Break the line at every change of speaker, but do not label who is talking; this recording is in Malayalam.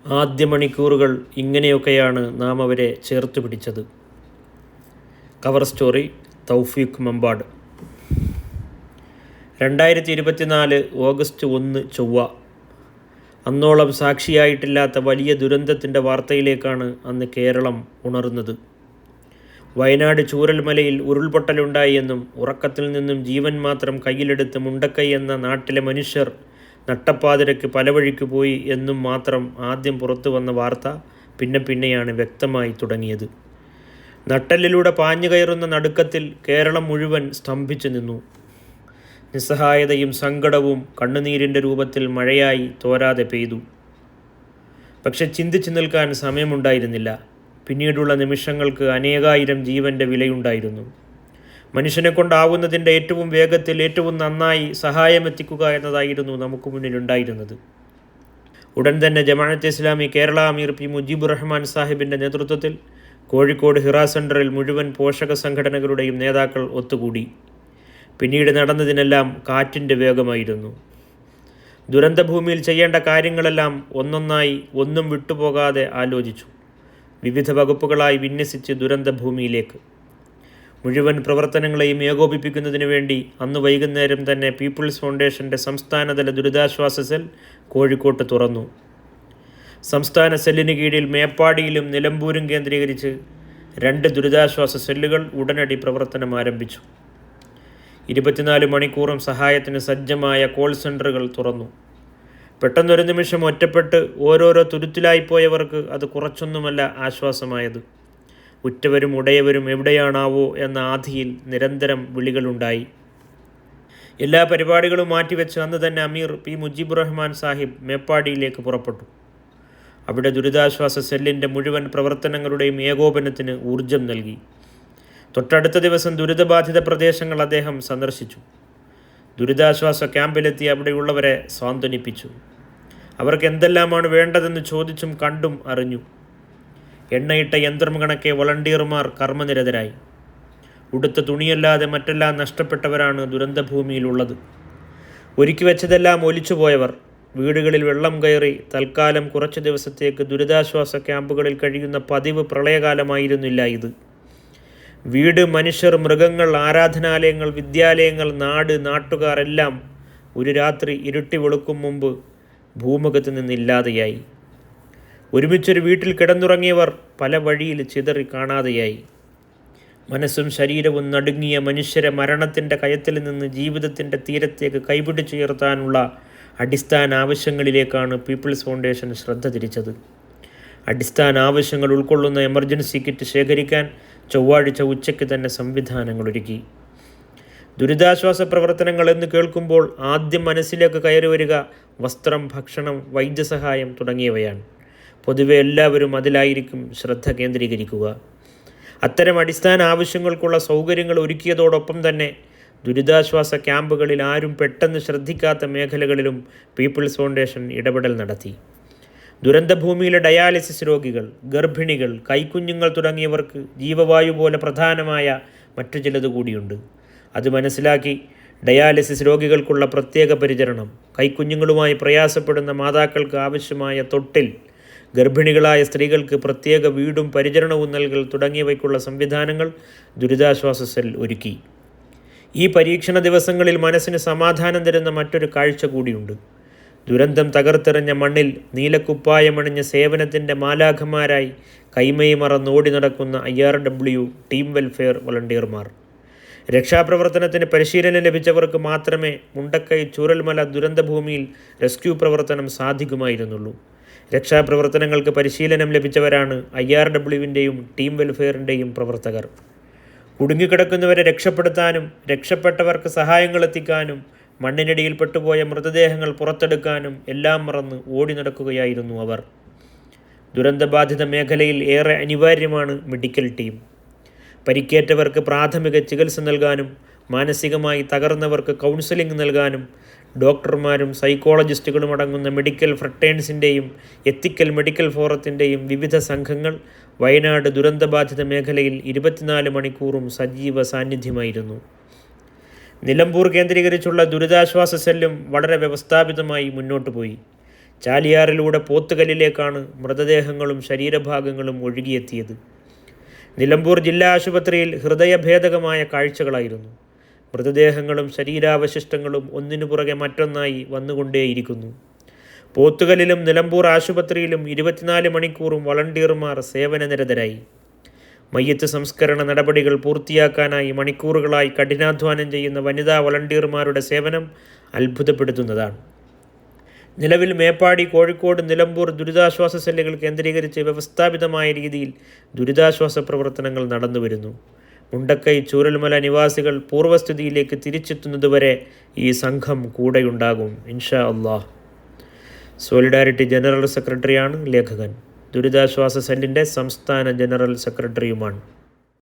ആദ്യ മണിക്കൂറുകൾ ഇങ്ങനെയൊക്കെയാണ് നാം അവരെ ചേർത്ത് പിടിച്ചത്. കവർ സ്റ്റോറി തൗഫീഖ് മമ്പാട്. 2024 ഓഗസ്റ്റ് 1 ചൊവ്വ. അന്നോളം സാക്ഷിയായിട്ടില്ലാത്ത വലിയ ദുരന്തത്തിൻ്റെ വാർത്തയിലേക്കാണ് അന്ന് കേരളം ഉണർന്നത്. വയനാട് ചൂരൽമലയിൽ ഉരുൾപൊട്ടലുണ്ടായി എന്നും ഉറക്കത്തിൽ നിന്നും ജീവൻ മാത്രം കയ്യിലെടുത്ത് മുണ്ടക്കൈ എന്ന നാട്ടിലെ മനുഷ്യർ നട്ടപ്പാതിരയ്ക്ക് പല വഴിക്ക് പോയി എന്നും മാത്രം ആദ്യം പുറത്തു വന്ന വാർത്ത പിന്നെയാണ് വ്യക്തമായി തുടങ്ങിയത്. നട്ടെല്ലിലൂടെ പാഞ്ഞു കയറുന്ന നടുക്കത്തിൽ കേരളം മുഴുവൻ സ്തംഭിച്ചു നിന്നു. നിസ്സഹായതയും സങ്കടവും കണ്ണുനീരിൻ്റെ രൂപത്തിൽ മഴയായി തോരാതെ പെയ്തു. പക്ഷെ ചിന്തിച്ചു നിൽക്കാൻ സമയമുണ്ടായിരുന്നില്ല. പിന്നീടുള്ള നിമിഷങ്ങൾക്ക് അനേകായിരം ജീവൻ്റെ വിലയുണ്ടായിരുന്നു. മനുഷ്യനെ കൊണ്ടാവുന്നതിൻ്റെ ഏറ്റവും വേഗത്തിൽ ഏറ്റവും നന്നായി സഹായമെത്തിക്കുക എന്നതായിരുന്നു നമുക്ക് മുന്നിലുണ്ടായിരുന്നത്. ഉടൻ തന്നെ ജമാഅത്തെ ഇസ്ലാമി കേരള അമീർ പി മുജീബുർ റഹ്മാൻ സാഹിബിൻ്റെ നേതൃത്വത്തിൽ കോഴിക്കോട് ഹിറ സെൻറ്ററിൽ മുഴുവൻ പോഷക സംഘടനകളുടെയും നേതാക്കൾ ഒത്തുകൂടി. പിന്നീട് നടന്നതിനെല്ലാം കാറ്റിൻ്റെ വേഗമായിരുന്നു. ദുരന്തഭൂമിയിൽ ചെയ്യേണ്ട കാര്യങ്ങളെല്ലാം ഒന്നൊന്നായി ഒന്നും വിട്ടുപോകാതെ ആലോചിച്ചു. വിവിധ വകുപ്പുകളായി വിന്യസിച്ച് ദുരന്തഭൂമിയിലേക്ക് മുഴുവൻ പ്രവർത്തനങ്ങളെയും ഏകോപിപ്പിക്കുന്നതിന് വേണ്ടി അന്ന് വൈകുന്നേരം തന്നെ പീപ്പിൾസ് ഫൗണ്ടേഷൻ്റെ സംസ്ഥാനതല ദുരിതാശ്വാസ സെൽ കോഴിക്കോട്ട് തുറന്നു. സംസ്ഥാന സെല്ലിന് കീഴിൽ മേപ്പാടിയിലും നിലമ്പൂരും കേന്ദ്രീകരിച്ച് 2 ദുരിതാശ്വാസ സെല്ലുകൾ ഉടനടി പ്രവർത്തനം ആരംഭിച്ചു. 24 മണിക്കൂറും സഹായത്തിന് സജ്ജമായ കോൾ സെൻ്ററുകൾ തുറന്നു. പെട്ടെന്നൊരു നിമിഷം ഒറ്റപ്പെട്ട് ഓരോരോ തുരുത്തിലായിപ്പോയവർക്ക് അത് കുറച്ചൊന്നുമല്ല ആശ്വാസമായത്. ഉറ്റവരും ഉടയവരും എവിടെയാണാവോ എന്ന ആധിയിൽ നിരന്തരം വിളികളുണ്ടായി. എല്ലാ പരിപാടികളും മാറ്റിവെച്ച് അന്ന് തന്നെ അമീർ പി മുജീബുർ റഹ്മാൻ സാഹിബ് മേപ്പാടിയിലേക്ക് പുറപ്പെട്ടു. അവിടെ ദുരിതാശ്വാസ സെല്ലിൻ്റെ മുഴുവൻ പ്രവർത്തനങ്ങളുടെയും ഏകോപനത്തിന് ഊർജം നൽകി. തൊട്ടടുത്ത ദിവസം ദുരിതബാധിത പ്രദേശങ്ങൾ അദ്ദേഹം സന്ദർശിച്ചു. ദുരിതാശ്വാസ ക്യാമ്പിലെത്തി അവിടെയുള്ളവരെ സാന്ത്വനിപ്പിച്ചു. അവർക്ക് എന്തെല്ലാമാണ് വേണ്ടതെന്ന് ചോദിച്ചും കണ്ടും അറിഞ്ഞു. എണ്ണയിട്ട യന്ത്രം കണക്കെ വളണ്ടിയർമാർ കർമ്മനിരതരായി. ഉടുത്ത തുണിയല്ലാതെ മറ്റെല്ലാം നഷ്ടപ്പെട്ടവരാണ് ദുരന്തഭൂമിയിലുള്ളത്. ഒരുക്കി വെച്ചതെല്ലാം ഒലിച്ചുപോയവർ, വീടുകളിൽ വെള്ളം കയറി തൽക്കാലം കുറച്ച് ദിവസത്തേക്ക് ദുരിതാശ്വാസ ക്യാമ്പുകളിൽ കഴിയുന്ന പതിവ് പ്രളയകാലമായിരുന്നില്ല ഇത്. വീട്, മനുഷ്യർ, മൃഗങ്ങൾ, ആരാധനാലയങ്ങൾ, വിദ്യാലയങ്ങൾ, നാട്, നാട്ടുകാർ എല്ലാം ഒരു രാത്രി ഇരുട്ടി വെളുക്കും മുമ്പ് ഭൂമുഖത്ത് നിന്നില്ലാതെയായി. ഒരുമിച്ചൊരു വീട്ടിൽ കിടന്നുറങ്ങിയവർ പല വഴിയിൽ ചിതറി കാണാതെയായി. മനസ്സും ശരീരവും നടുങ്ങിയ മനുഷ്യരെ മരണത്തിൻ്റെ കയത്തിൽ നിന്ന് ജീവിതത്തിൻ്റെ തീരത്തേക്ക് കൈപിടിച്ചുയർത്താനുള്ള അടിസ്ഥാന ആവശ്യങ്ങളിലേക്കാണ് പീപ്പിൾസ് ഫൗണ്ടേഷൻ ശ്രദ്ധ തിരിച്ചത്. അടിസ്ഥാന ആവശ്യങ്ങൾ ഉൾക്കൊള്ളുന്ന എമർജൻസി കിറ്റ് ശേഖരിക്കാൻ ചൊവ്വാഴ്ച ഉച്ചയ്ക്ക് തന്നെ സംവിധാനങ്ങൾ ഒരുക്കി. ദുരിതാശ്വാസ പ്രവർത്തനങ്ങൾ എന്ന് കേൾക്കുമ്പോൾ ആദ്യം മനസ്സിലേക്ക് കയറി വരിക വസ്ത്രം, ഭക്ഷണം, വൈദ്യസഹായം തുടങ്ങിയവയാണ്. പൊതുവെ എല്ലാവരും അതിലായിരിക്കും ശ്രദ്ധ കേന്ദ്രീകരിക്കുക. അത്തരം അടിസ്ഥാന ആവശ്യങ്ങൾക്കുള്ള സൗകര്യങ്ങൾ ഒരുക്കിയതോടൊപ്പം തന്നെ ദുരിതാശ്വാസ ക്യാമ്പുകളിൽ ആരും പെട്ടെന്ന് ശ്രദ്ധിക്കാത്ത മേഖലകളിലും പീപ്പിൾസ് ഫൗണ്ടേഷൻ ഇടപെടൽ നടത്തി. ദുരന്തഭൂമിയിലെ ഡയാലിസിസ് രോഗികൾ, ഗർഭിണികൾ, കൈക്കുഞ്ഞുങ്ങൾ തുടങ്ങിയവർക്ക് ജീവവായു പോലെ പ്രധാനമായ മറ്റു ചിലത് കൂടിയുണ്ട്. അത് മനസ്സിലാക്കി ഡയാലിസിസ് രോഗികൾക്കുള്ള പ്രത്യേക പരിചരണം, കൈക്കുഞ്ഞുങ്ങളുമായി പ്രയാസപ്പെടുന്ന മാതാക്കൾക്ക് ആവശ്യമായ തൊട്ടിൽ, ഗർഭിണികളായ സ്ത്രീകൾക്ക് പ്രത്യേക വീടും പരിചരണവും നൽകൽ തുടങ്ങിയവയ്ക്കുള്ള സംവിധാനങ്ങൾ ദുരിതാശ്വാസ സെൽ ഒരുക്കി. ഈ പരീക്ഷണ ദിവസങ്ങളിൽ മനസ്സിന് സമാധാനം തരുന്ന മറ്റൊരു കാഴ്ച കൂടിയുണ്ട്. ദുരന്തം തകർത്തെറിഞ്ഞ മണ്ണിൽ നീലക്കുപ്പായമണിഞ്ഞ സേവനത്തിൻ്റെ മാലാഖമാരായി കൈമൈ മറന്നോടി നടക്കുന്ന IRW ടീം വെൽഫെയർ വളണ്ടിയർമാർ. രക്ഷാപ്രവർത്തനത്തിന് പരിശീലനം ലഭിച്ചവർക്ക് മാത്രമേ മുണ്ടക്കൈ ചൂരൽമല ദുരന്തഭൂമിയിൽ റെസ്ക്യൂ പ്രവർത്തനം സാധിക്കുമായിരുന്നുള്ളൂ. രക്ഷാപ്രവർത്തനങ്ങൾക്ക് പരിശീലനം ലഭിച്ചവരാണ് IRWൻ്റെയും ടീം വെൽഫെയറിൻ്റെയും പ്രവർത്തകർ. കുടുങ്ങിക്കിടക്കുന്നവരെ രക്ഷപ്പെടുത്താനും രക്ഷപ്പെട്ടവർക്ക് സഹായങ്ങൾ എത്തിക്കാനും മണ്ണിനടിയിൽ പെട്ടുപോയ മൃതദേഹങ്ങൾ പുറത്തെടുക്കാനും എല്ലാം മറന്ന് ഓടി നടക്കുകയായിരുന്നു അവർ. ദുരന്തബാധിത മേഖലയിൽ ഏറെ അനിവാര്യമാണ് മെഡിക്കൽ ടീം. പരിക്കേറ്റവർക്ക് പ്രാഥമിക ചികിത്സ നൽകാനും മാനസികമായി തകർന്നവർക്ക് കൗൺസിലിംഗ് നൽകാനും ഡോക്ടർമാരും സൈക്കോളജിസ്റ്റുകളും അടങ്ങുന്ന മെഡിക്കൽ ഫ്രട്ടേൺസിൻ്റെയും എത്തിക്കൽ മെഡിക്കൽ ഫോറത്തിൻ്റെയും വിവിധ സംഘങ്ങൾ വയനാട് ദുരന്തബാധിത മേഖലയിൽ 24 മണിക്കൂറും സജീവ സാന്നിധ്യമായിരുന്നു. നിലമ്പൂർ കേന്ദ്രീകരിച്ചുള്ള ദുരിതാശ്വാസ സെല്ലും വളരെ വ്യവസ്ഥാപിതമായി മുന്നോട്ട് പോയി. ചാലിയാറിലൂടെ പോത്തുകല്ലിലേക്കാണ് മൃതദേഹങ്ങളും ശരീരഭാഗങ്ങളും ഒഴുകിയെത്തിയത്. നിലമ്പൂർ ജില്ലാ ആശുപത്രിയിൽ ഹൃദയഭേദകമായ കാഴ്ചകളായിരുന്നു. മൃതദേഹങ്ങളും ശരീരാവശിഷ്ടങ്ങളും ഒന്നിനു പുറകെ മറ്റൊന്നായി വന്നുകൊണ്ടേയിരിക്കുന്നു. പോത്തുകല്ലിലും നിലമ്പൂർ ആശുപത്രിയിലും 24 മണിക്കൂറും വളണ്ടിയർമാർ സേവനനിരതരായി. മയ്യത്ത് സംസ്കരണ നടപടികൾ പൂർത്തിയാക്കാനായി മണിക്കൂറുകളായി കഠിനാധ്വാനം ചെയ്യുന്ന വനിതാ വളണ്ടിയർമാരുടെ സേവനം അത്ഭുതപ്പെടുത്തുന്നതാണ്. നിലവിൽ മേപ്പാടി, കോഴിക്കോട്, നിലമ്പൂർ ദുരിതാശ്വാസ സെല്ലുകൾ കേന്ദ്രീകരിച്ച് വ്യവസ്ഥാപിതമായ രീതിയിൽ ദുരിതാശ്വാസ പ്രവർത്തനങ്ങൾ നടന്നുവരുന്നു. മുണ്ടക്കൈ, ചൂരൽമല നിവാസികൾ പൂർവ്വസ്ഥിതിയിലേക്ക് തിരിച്ചെത്തുന്നതുവരെ ഈ സംഘം കൂടെയുണ്ടാകും ഇൻഷാ അള്ളാഹ്. സോളിഡാരിറ്റി ജനറൽ സെക്രട്ടറിയാണ് ലേഖകൻ. ദുരിതാശ്വാസ സെല്ലിൻ്റെ സംസ്ഥാന ജനറൽ സെക്രട്ടറിയുമാണ്.